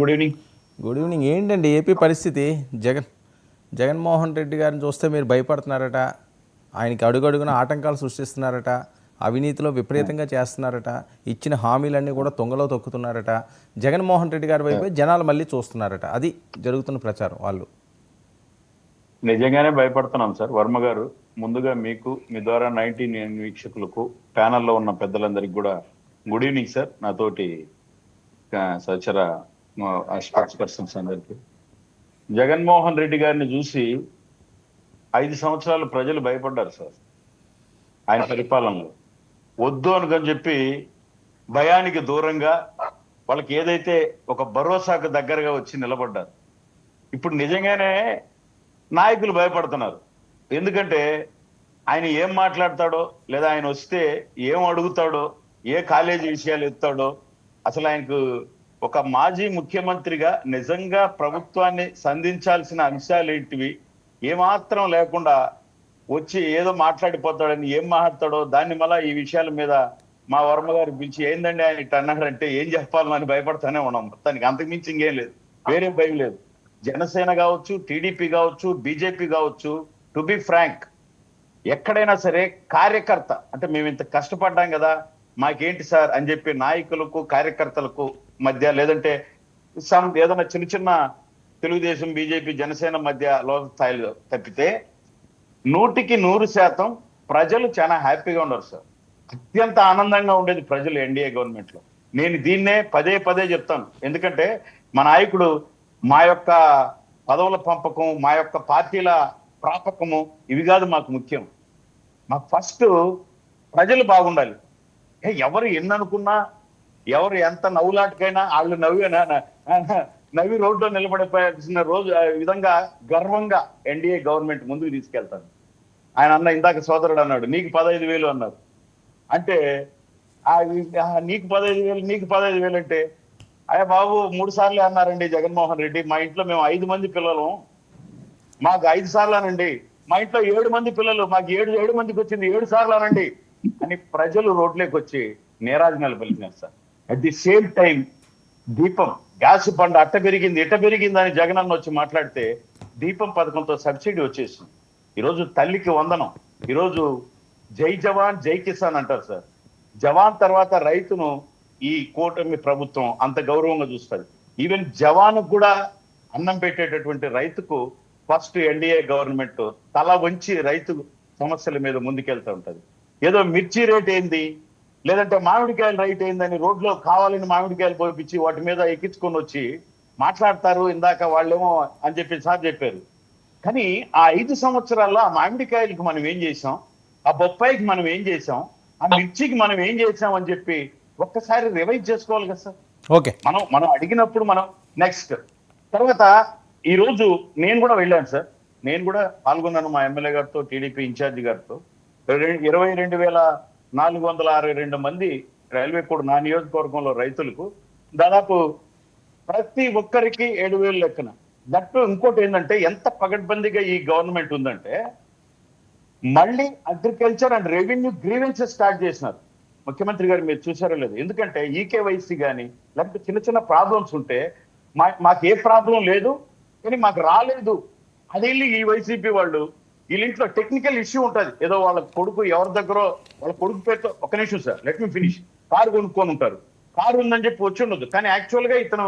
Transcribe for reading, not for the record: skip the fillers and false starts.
Good evening. Good evening. ఏంటండి AP పరిస్థితి? జగన్మోహన్ రెడ్డి గారిని చూస్తే మీరు భయపడుతున్నారట, ఆయనకి అడుగడుగున ఆటంకాలు సృష్టిస్తున్నారట, అవినీతిలో విపరీతంగా చేస్తున్నారట, ఇచ్చిన హామీలన్నీ కూడా తొంగలో తొక్కుతున్నారట, జగన్మోహన్ రెడ్డి గారి వైపే జనాలు మళ్ళీ చూస్తున్నారట. అది జరుగుతున్న ప్రచారం. వాళ్ళు నిజంగానే భయపడుతున్నాం సార్. వర్మ గారు, ముందుగా మీకు, మీ ద్వారా 19 వీక్షకులకు, ప్యానల్లో ఉన్న పెద్దలందరికీ కూడా గుడ్ ఈవినింగ్ సార్. నాతోటి సచర స్పోర్ట్స్ పర్సన్స్ అందరికీ. జగన్మోహన్ రెడ్డి గారిని చూసి 5 సంవత్సరాలు ప్రజలు భయపడ్డారు సార్. ఆయన పరిపాలనలో వద్దు అనుకని చెప్పి భయానికి దూరంగా వాళ్ళకి ఏదైతే ఒక భరోసాకు దగ్గరగా వచ్చి నిలబడ్డారు. ఇప్పుడు నిజంగానే నాయకులు భయపడుతున్నారు. ఎందుకంటే ఆయన ఏం మాట్లాడతాడో, లేదా ఆయన వస్తే ఏం అడుగుతాడో, ఏ కాలేజీ విషయాలు ఎత్తాడో, అసలు ఆయనకు ఒక మాజీ ముఖ్యమంత్రిగా నిజంగా ప్రభుత్వాన్ని సంధించాల్సిన అంశాలు ఏంటివి ఏమాత్రం లేకుండా వచ్చి ఏదో మాట్లాడిపోతాడని, ఏం మాట్లాడతాడో దాన్ని మళ్ళా ఈ విషయాల మీద మా వర్మ గారు పిలిచి ఏందండి ఆయన ఇట్లా అన్నాడంటే ఏం చెప్పాలని భయపడతానే ఉన్నాం. మొత్తానికి అంతకుమించి ఇంకేం లేదు, వేరే భయం లేదు. జనసేన కావచ్చు, టీడీపీ కావచ్చు, బీజేపీ కావచ్చు, టు బి ఫ్రాంక్, ఎక్కడైనా సరే కార్యకర్త అంటే మేము ఇంత కష్టపడ్డాం కదా మాకేంటి సార్ అని చెప్పి నాయకులకు కార్యకర్తలకు మధ్య, లేదంటే ఏదైనా చిన్న చిన్న తెలుగుదేశం బీజేపీ జనసేన మధ్య లోక స్థాయిలో తప్పితే 100% ప్రజలు చాలా హ్యాపీగా ఉన్నారు సార్. అత్యంత ఆనందంగా ఉండేది ప్రజలు ఎన్డీఏ గవర్నమెంట్ లో. నేను దీన్నే పదే పదే చెప్తాను. ఎందుకంటే మా నాయకుడు మా యొక్క పదవుల పంపకం, మా యొక్క పార్టీల ప్రాపకము ఇవి కాదు మాకు ముఖ్యం. మాకు ఫస్ట్ ప్రజలు బాగుండాలి. ఎవరు ఎన్ని అనుకున్నా, ఎవరు ఎంత నవ్వులాటకైనా వాళ్ళు నవ్వి రోడ్లో నిలబడిపోయాల్సిన రోజు విధంగా గర్వంగా ఎన్డీఏ గవర్నమెంట్ ముందుకు తీసుకెళ్తారు. ఆయన అన్న ఇందాక సోదరుడు అన్నాడు నీకు 15,000 అన్నారు. అంటే నీకు 15,000 అంటే అయ్యా బాబు 3 సార్లు అన్నారండి జగన్మోహన్ రెడ్డి. మా ఇంట్లో మేము 5 మంది పిల్లలు, మాకు 5 సార్లు అనండి. మా ఇంట్లో 7 మంది పిల్లలు, మాకు 7 మందికి వచ్చింది 7 సార్లు అనండి అని ప్రజలు రోడ్లోకి వచ్చి నీరాజనాలు పలికినారు sir. At the same time దీపం గ్యాస్ బండ అట్ట పెరిగింది ఇట్ట పెరిగింది అని జగన్ అన్న వచ్చి మాట్లాడితే దీపం పథకంతో సబ్సిడీ వచ్చేసింది. ఈరోజు తల్లికి వందనం. ఈరోజు జై జవాన్ జై కిసాన్ అంటారు సార్. జవాన్ తర్వాత రైతును ఈ కూటమి ప్రభుత్వం అంత గౌరవంగా చూస్తుంది. ఈవెన్ జవాన్ కూడా అన్నం పెట్టేటటువంటి రైతుకు ఫస్ట్ ఎన్డీఏ గవర్నమెంట్ తల వంచి రైతు సమస్యల మీద ముందుకెళ్తూ ఉంటది. ఏదో మిర్చి రేట్ ఏంది, లేదంటే మామిడికాయల రైట్ ఏందని రోడ్లో కావాలని మామిడికాయలు పోయించి వాటి మీద ఎక్కించుకొని వచ్చి మాట్లాడతారు. ఇందాక వాళ్ళేమో అని చెప్పి సార్ చెప్పారు. కానీ ఆ 5 సంవత్సరాల్లో ఆ మామిడికాయలకి మనం ఏం చేసాం, ఆ బొప్పాయికి మనం ఏం చేసాం, ఆ మిర్చికి మనం ఏం చేసాం అని చెప్పి ఒక్కసారి రివైజ్ చేసుకోవాలి కదా సార్. ఓకే, మనం అడిగినప్పుడు మనం నెక్స్ట్ తర్వాత ఈ రోజు నేను కూడా వెళ్ళాను సార్. నేను కూడా పాల్గొన్నాను మా ఎమ్మెల్యే గారితో, టీడీపీ ఇన్ఛార్జి గారితో. 22,462 మంది రైల్వే కోడ్ నా నియోజకవర్గంలో రైతులకు దాదాపు ప్రతి ఒక్కరికి 7,000 లెక్కన. దట్టు ఇంకోటి ఏంటంటే ఎంత పగడ్బందీగా ఈ గవర్నమెంట్ ఉందంటే మళ్ళీ agriculture and revenue grievances start చేసినారు. ముఖ్యమంత్రి గారు మీరు చూసారో లేదు. ఎందుకంటే ఈకేవైసీ కానీ లేకపోతే చిన్న చిన్న ప్రాబ్లమ్స్ ఉంటే మాకు ఏ ప్రాబ్లం లేదు కానీ మాకు రాలేదు అదే ఈ వైసీపీ వాళ్ళు వీళ్ళింట్లో టెక్నికల్ ఇష్యూ ఉంటుంది. ఏదో వాళ్ళ కొడుకు ఎవరి దగ్గర వాళ్ళ కొడుకు పేరుతో, ఒక నిమిషం sir let me finish, car కొనుక్కొని ఉంటారు. కారు ఉందని చెప్పి వచ్చి ఉండదు, కానీ యాక్చువల్ గా ఇతను